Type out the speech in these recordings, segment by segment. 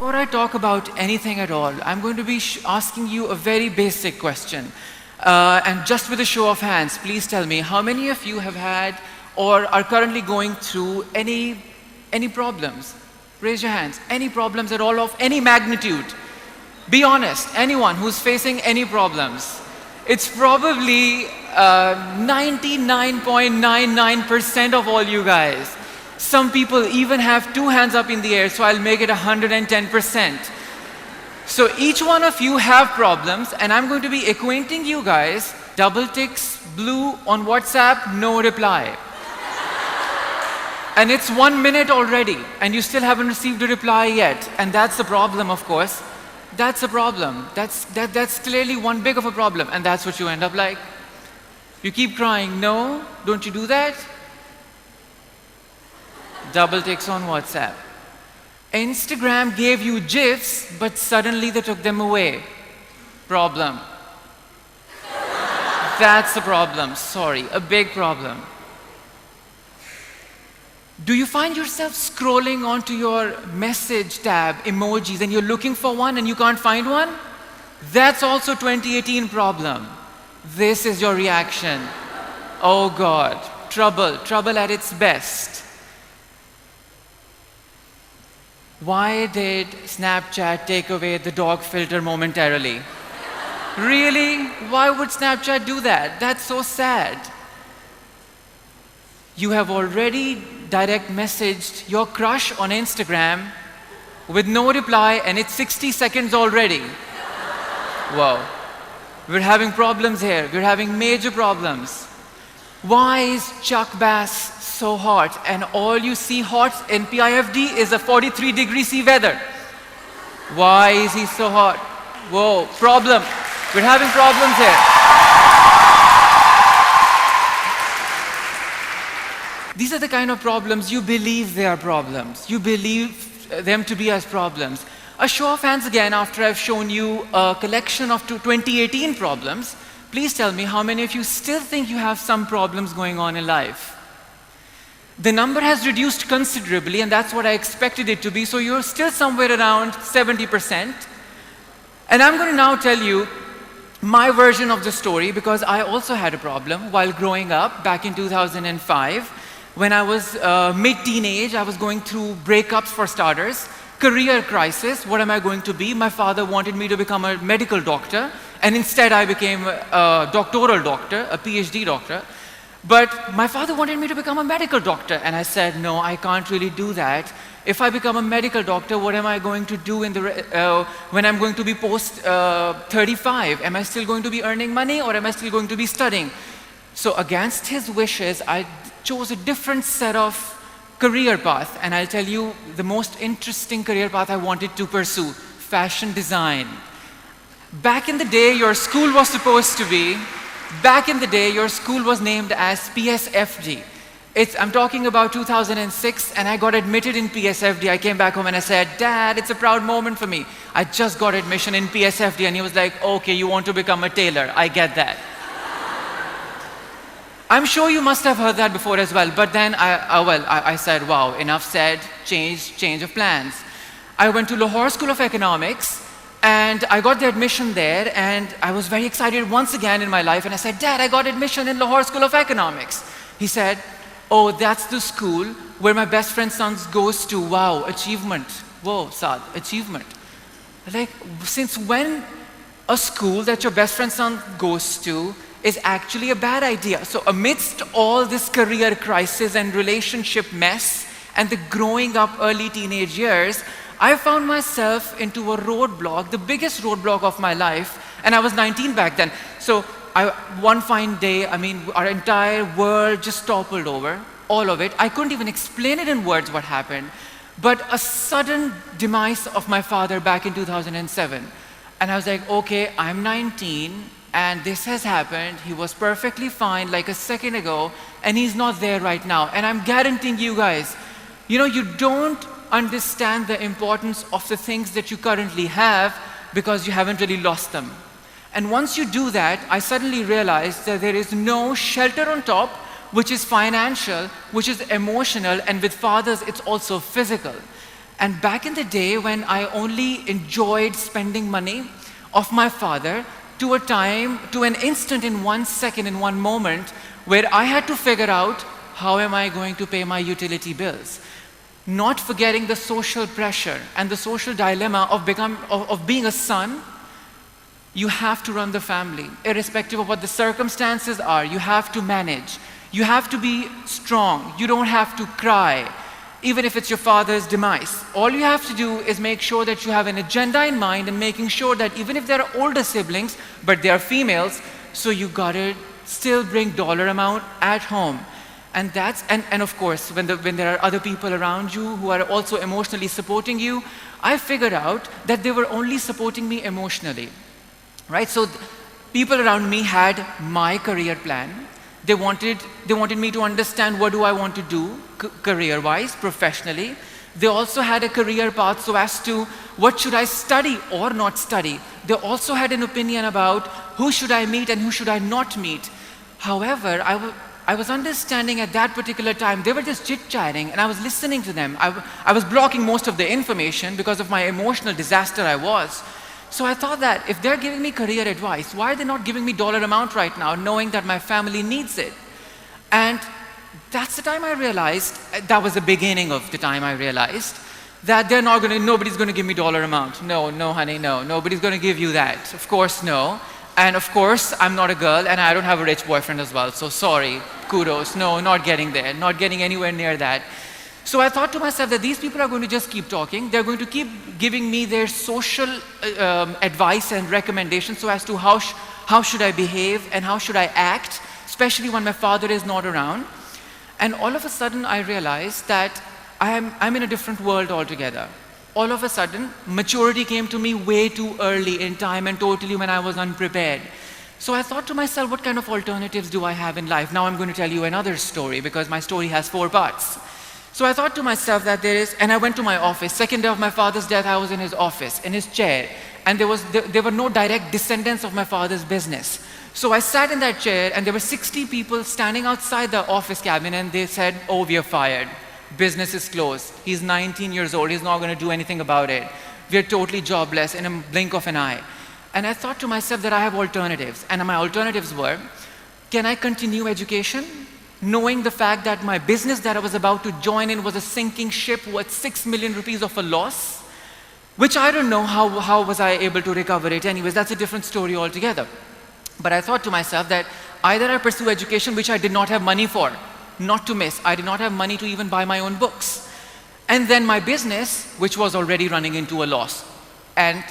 Before I talk about anything at all, I'm going to be asking you a very basic question. And just with a show of hands, please tell me, how many of you have had or are currently going through any problems? Raise your hands. Any problems at all of any magnitude? Be honest, anyone who's facing any problems. It's probably 99.99% of all you guys. Some people even have 2 hands up in the air, so I'll make it 110%. So each one of you have problems, and I'm going to be acquainting you guys. Double ticks, blue on WhatsApp, no reply. And it's 1 minute already, and you still haven't received a reply yet. And that's the problem, of course. That's a problem. That's clearly one big of a problem, and that's what you end up like. You keep crying, no, don't you do that? Double ticks on WhatsApp. Instagram gave you GIFs, but suddenly they took them away. Problem. That's a problem, sorry, a big problem. Do you find yourself scrolling onto your message tab, emojis, and you're looking for one and you can't find one? That's also 2018 problem. This is your reaction. Oh God, trouble at its best. Why did Snapchat take away the dog filter momentarily? Really? Why would Snapchat do that? That's so sad. You have already direct messaged your crush on Instagram with no reply, and it's 60 seconds already. Whoa. We're having problems here. We're having major problems. Why is Chuck Bass so hot, and all you see hot in PIFD is a 43°C weather? Why is he so hot? Whoa, problem. We're having problems here. These are the kind of problems you believe they are problems. You believe them to be as problems. A show of hands again after I've shown you a collection of 2018 problems. Please tell me how many of you still think you have some problems going on in life. The number has reduced considerably, and that's what I expected it to be, so you're still somewhere around 70%. And I'm going to now tell you my version of the story, because I also had a problem while growing up back in 2005. When I was mid-teenage, I was going through breakups for starters, career crisis, what am I going to be? My father wanted me to become a medical doctor, and instead I became a doctoral doctor, a PhD doctor. But my father wanted me to become a medical doctor, and I said, no, I can't really do that. If I become a medical doctor, what am I going to do when I'm going to be post-35? Am I still going to be earning money, or am I still going to be studying? So against his wishes, I chose a different set of career path, and I'll tell you the most interesting career path I wanted to pursue: fashion design. Back in the day, your school was supposed to be, back in the day, your school was named as PSFD. I'm talking about 2006, and I got admitted in PSFD. I came back home and I said, Dad, it's a proud moment for me. I just got admission in PSFD, and he was like, okay, you want to become a tailor. I get that. I'm sure you must have heard that before as well, but then I said, wow, enough said, change of plans. I went to Lahore School of Economics, and I got the admission there, and I was very excited once again in my life, and I said, Dad, I got admission in Lahore School of Economics. He said, oh, that's the school where my best friend's son goes to. Wow, achievement. Whoa, Saad, achievement. Like, since when a school that your best friend's son goes to is actually a bad idea? So amidst all this career crisis and relationship mess and the growing up early teenage years, I found myself into a roadblock, the biggest roadblock of my life, and I was 19 back then. So one fine day, our entire world just toppled over, all of it. I couldn't even explain it in words what happened, but a sudden demise of my father back in 2007. And I was like, okay, I'm 19, and this has happened. He was perfectly fine like a second ago, and he's not there right now. And I'm guaranteeing you guys, you don't understand the importance of the things that you currently have because you haven't really lost them. And once you do that, I suddenly realized that there is no shelter on top, which is financial, which is emotional, and with fathers, it's also physical. And back in the day when I only enjoyed spending money of my father, to a time, to an instant in 1 second, in one moment, where I had to figure out how am I going to pay my utility bills. Not forgetting the social pressure and the social dilemma of being a son. You have to run the family, irrespective of what the circumstances are. You have to manage. You have to be strong. You don't have to cry, even if it's your father's demise. All you have to do is make sure that you have an agenda in mind and making sure that even if there are older siblings, but they are females, so you gotta still bring dollar amount at home. And that's, and of course, when there are other people around you who are also emotionally supporting you, I figured out that they were only supporting me emotionally, right? So people around me had my career plan. They wanted me to understand what do I want to do career-wise, professionally. They also had a career path so as to what should I study or not study. They also had an opinion about who should I meet and who should I not meet. However, I was understanding at that particular time, they were just chit-chatting and I was listening to them. I was blocking most of the information because of my emotional disaster I was. So I thought that if they're giving me career advice, why are they not giving me dollar amount right now, knowing that my family needs it? And that's the time I realized, that was the beginning of the time I realized, that nobody's going to give me dollar amount. No, honey, no. Nobody's going to give you that. Of course, no. And of course, I'm not a girl and I don't have a rich boyfriend as well. So sorry, kudos. No, not getting there, not getting anywhere near that. So I thought to myself that these people are going to just keep talking. They're going to keep giving me their social advice and recommendations so as to how should I behave and how should I act, especially when my father is not around. And all of a sudden I realized that I'm in a different world altogether. All of a sudden, maturity came to me way too early in time and totally when I was unprepared. So I thought to myself, what kind of alternatives do I have in life? Now I'm going to tell you another story because my story has 4 parts. So I thought to myself that and I went to my office. Second day of my father's death, I was in his office, in his chair. And there were no direct descendants of my father's business. So I sat in that chair and there were 60 people standing outside the office cabin and they said, oh, we are fired. Business is closed. He's 19 years old. He's not going to do anything about it. We're totally jobless in a blink of an eye. And I thought to myself that I have alternatives. And my alternatives were, can I continue education? Knowing the fact that my business that I was about to join in was a sinking ship worth 6 million rupees of a loss, which I don't know how was I able to recover it. Anyways, that's a different story altogether. But I thought to myself that either I pursue education, which I did not have money for, not to miss. I did not have money to even buy my own books. And then my business, which was already running into a loss. And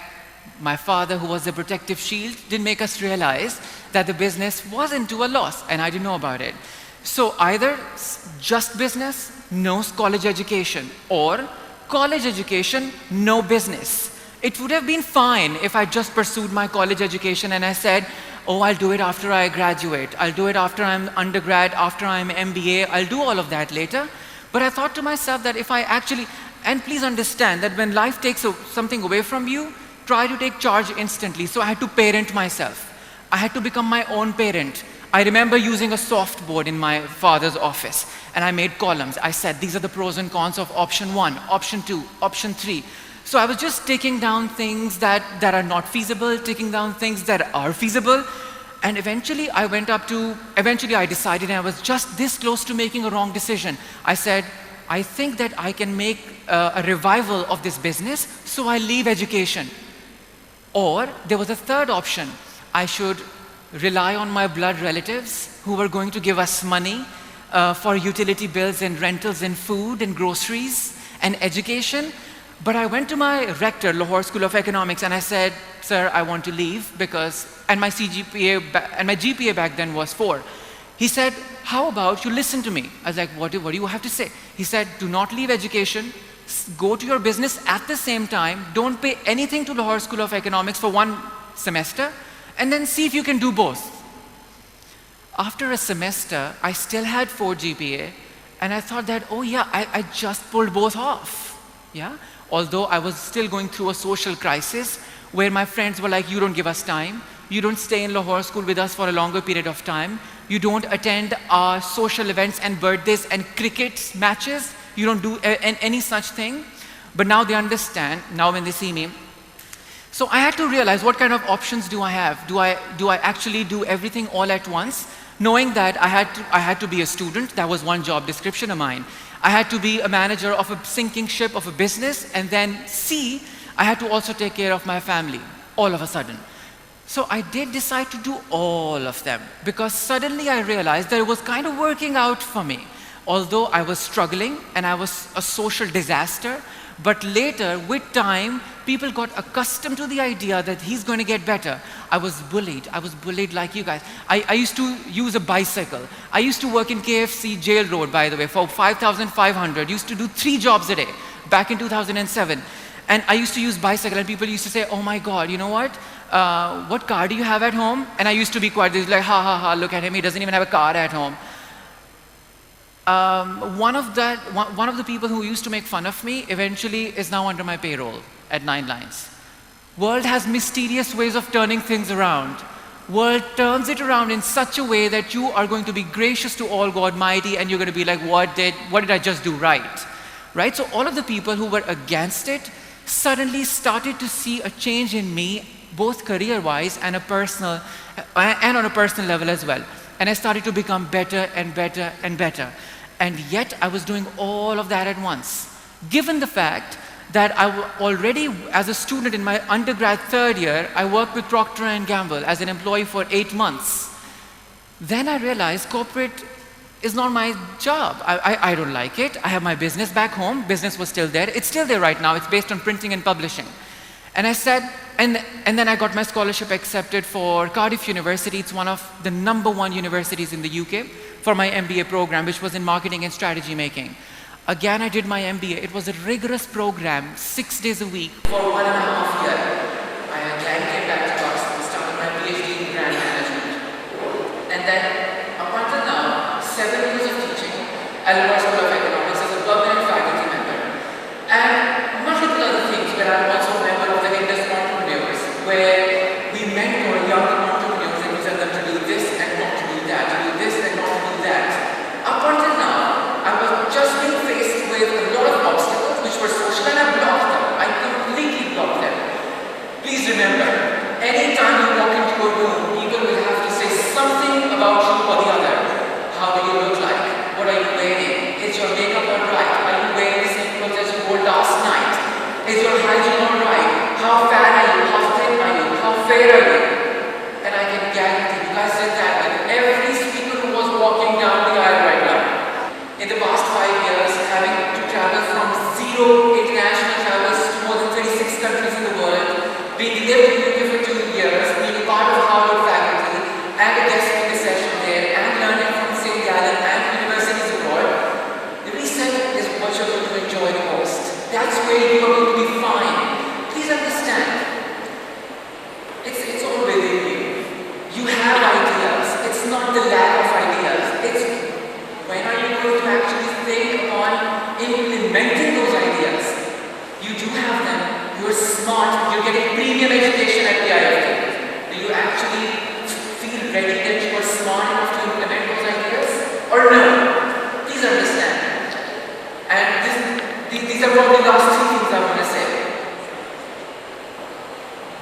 my father, who was the protective shield, didn't make us realize that the business was into a loss, and I didn't know about it. So either just business, no college education, or college education, no business. It would have been fine if I just pursued my college education and I said, oh, I'll do it after I graduate. I'll do it after I'm undergrad, after I'm MBA. I'll do all of that later. But I thought to myself that if I actually, and please understand that when life takes something away from you, try to take charge instantly. So I had to parent myself. I had to become my own parent. I remember using a soft board in my father's office and I made columns. I said, these are the pros and cons of option 1, option 2, option 3. So I was just taking down things that are not feasible, taking down things that are feasible. And eventually I decided, and I was just this close to making a wrong decision. I said, I think that I can make a revival of this business, so I leave education. Or there was a third option. I should rely on my blood relatives who were going to give us money for utility bills and rentals and food and groceries and education. But I went to my rector, Lahore School of Economics, and I said, sir, I want to leave and my GPA back then was 4. He said, how about you listen to me? I was like, what do you have to say? He said, do not leave education, go to your business at the same time, don't pay anything to Lahore School of Economics for 1 semester, and then see if you can do both. After a semester, I still had 4 GPA, and I thought that, oh yeah, I just pulled both off. Yeah? Although I was still going through a social crisis where my friends were like, you don't give us time, you don't stay in Lahore School with us for a longer period of time, you don't attend our social events and birthdays and cricket matches, you don't do any such thing. But now they understand, now when they see me. So I had to realize, what kind of options do I have? Do I actually do everything all at once? Knowing that I had to be a student, that was one job description of mine. I had to be a manager of a sinking ship of a business, and then C, I had to also take care of my family, all of a sudden. So I did decide to do all of them, because suddenly I realized that it was kind of working out for me. Although I was struggling and I was a social disaster, but later, with time, people got accustomed to the idea that he's going to get better. I was bullied. I was bullied like you guys. I used to use a bicycle. I used to work in KFC Jail Road, by the way, for 5,500. Used to do 3 jobs a day back in 2007. And I used to use bicycle, and people used to say, oh my God, you know what car do you have at home? And I used to be quiet. They was like, ha ha ha, look at him, he doesn't even have a car at home. One of the people who used to make fun of me eventually is now under my payroll at 9 Lines. World has mysterious ways of turning things around. World turns it around in such a way that you are going to be gracious to all God Mighty, and you're going to be like, what did I just do right? Right? So all of the people who were against it suddenly started to see a change in me, both career-wise and on a personal level as well. And I started to become better and better and better. And yet I was doing all of that at once. Given the fact that I already, as a student in my undergrad 3rd year, I worked with Procter & Gamble as an employee for 8 months. Then I realized corporate is not my job. I don't like it. I have my business back home. Business was still there. It's still there right now. It's based on printing and publishing. And I said, and then I got my scholarship accepted for Cardiff University. It's one of the #1 universities in the UK for my MBA program, which was in marketing and strategy making. Again, I did my MBA. It was a rigorous program, 6 days a week for 1.5 years. I again came back to Boston, started my PhD in brand management. And then, up until now, 7 years of teaching at the School of Economics as a permanent faculty member. And multiple other things where I'm also a member of the Indus Entrepreneurs, where we mentor young entrepreneurs and we tell them to do this and not to do that, to do this and not to do that. Up until now, I was just being faced with a lot of obstacles which were social, and I blocked them. I completely blocked them. Please remember, anytime you walk into a room, people will have to say something about you or the other. How do you look like? What are you wearing? Is your makeup all right? Are you wearing the same clothes as you wore last night? Is your hygiene all right? How fat are you? How thin are you? How fair are you? And I can guarantee you guys did that with every speaker who was walking down the aisle right now. In the past 5 years, having to travel from 0 international travels to more than 36 countries in the world, being lived in UK for 2 years, being part of Harvard faculty, and a guest speaker session there, and learning from St. Gallen and universities abroad, the reset is what you're going to enjoy the most. That's where you're going to be fine. Please understand, it's all within you. You have ideas. It's not the lack of ideas. It's when are you going to actually think upon implementing those ideas? You do have them. You're smart. You're getting premium education at the TEDxPIFD. Do you actually feel ready that you are smart enough to implement those ideas? Or no? Please understand. And these are probably the last 2 things I want to say.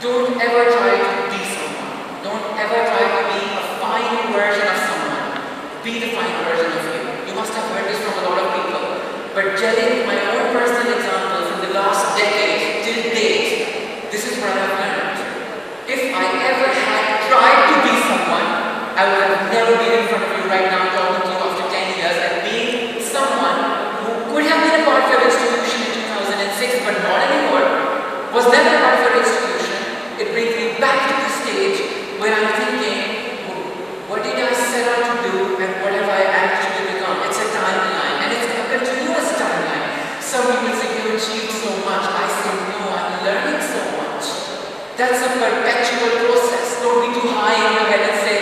Don't ever try to be someone. Don't ever try to be a fine version of someone. Be the fine version of you. You must have heard this from a lot of people. But gelling my own personal example from the last decade till date, this is what I've learned. If I ever had tried to be someone, I would have never been in front of you right now talking to you after 10 years and being someone who could have been a part of your institution in 2006 but not anymore, was never a part of your institution. It brings me back to the stage where I'm thinking, what did I set out to do and what have I actually become? It's a timeline, and it's a continuous timeline. Some people say you achieved so much. I say no, I'm learning so much. That's a perpetual process. Don't be too high in your head and say,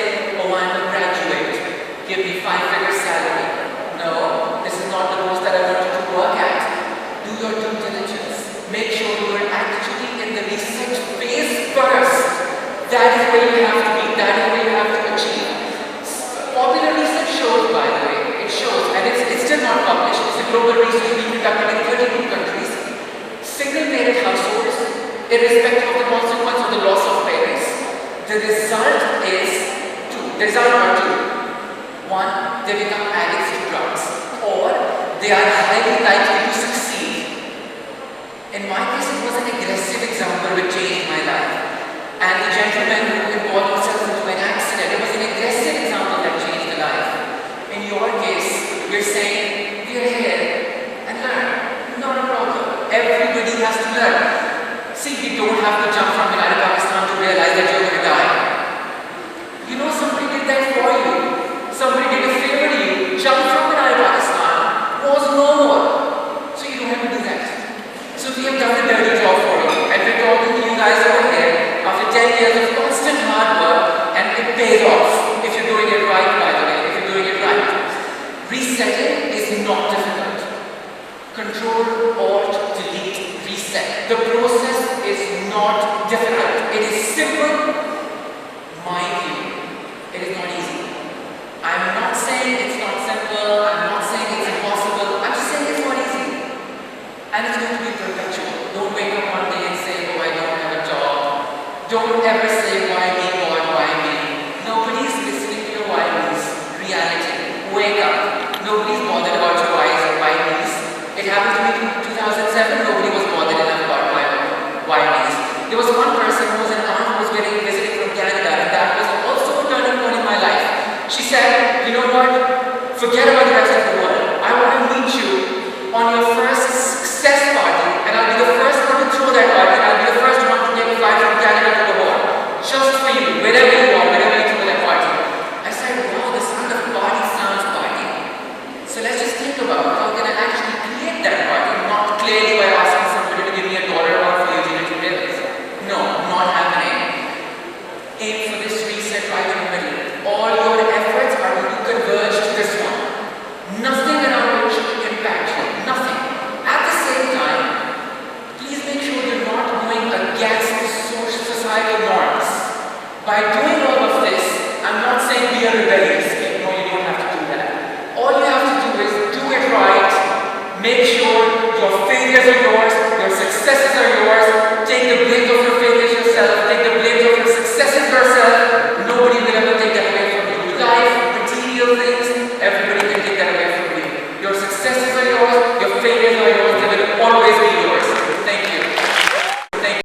oh, I'm a graduate. Give me 5-figure salary. No, this is not the post that I want you to work at. Do your due diligence. Make sure you are actually in the research phase first. That is where you have to be. That is where you have to achieve. Popular research shows, by the way, it shows, and it's still not published. It's a global research being conducted in 32 countries. single-parent households, irrespective of the consequence of the loss of parents, the result is two. The result are two. One, they become addicts to drugs, or they are highly likely to succeed. In my case, it was an aggressive example which changed my life. And the gentleman who involved himself into an accident, it was an aggressive example that changed the life. In your case, you're saying, we're here and learn. Not a problem. Everybody has to learn. See, you don't have to jump from United Pakistan to realize that you're going to die. You know, somebody did that for you. Somebody did a favor to you. Jump from United Pakistan was no more. So you don't have to do that. So we have done the dirty job for you. And we're talking to you guys over here after 10 years of constant hard work, and it pays off if you're doing it right, by the way, if you're doing it right. Resetting is not difficult. Ctl+Alt+Delete, reset. The process is not difficult. It is simple. Mind you, it is not easy. I'm not saying it's not simple. I'm not saying it's impossible. I'm just saying it's not easy. And it's going to be perpetual. Don't wake up one day and say, oh, I don't have a job. Don't ever say, why me, God, why me? Nobody's listening to your why me's. Reality. Wake up. Nobody's bothered about your why's or why me's. It happened to me in 2007. Nobody was bothered enough about my why me's. There was one person who was an aunt who was visiting from Canada, and that was also a turning point in my life. She said, you know what? Forget about the rest of the world. I want to meet you on your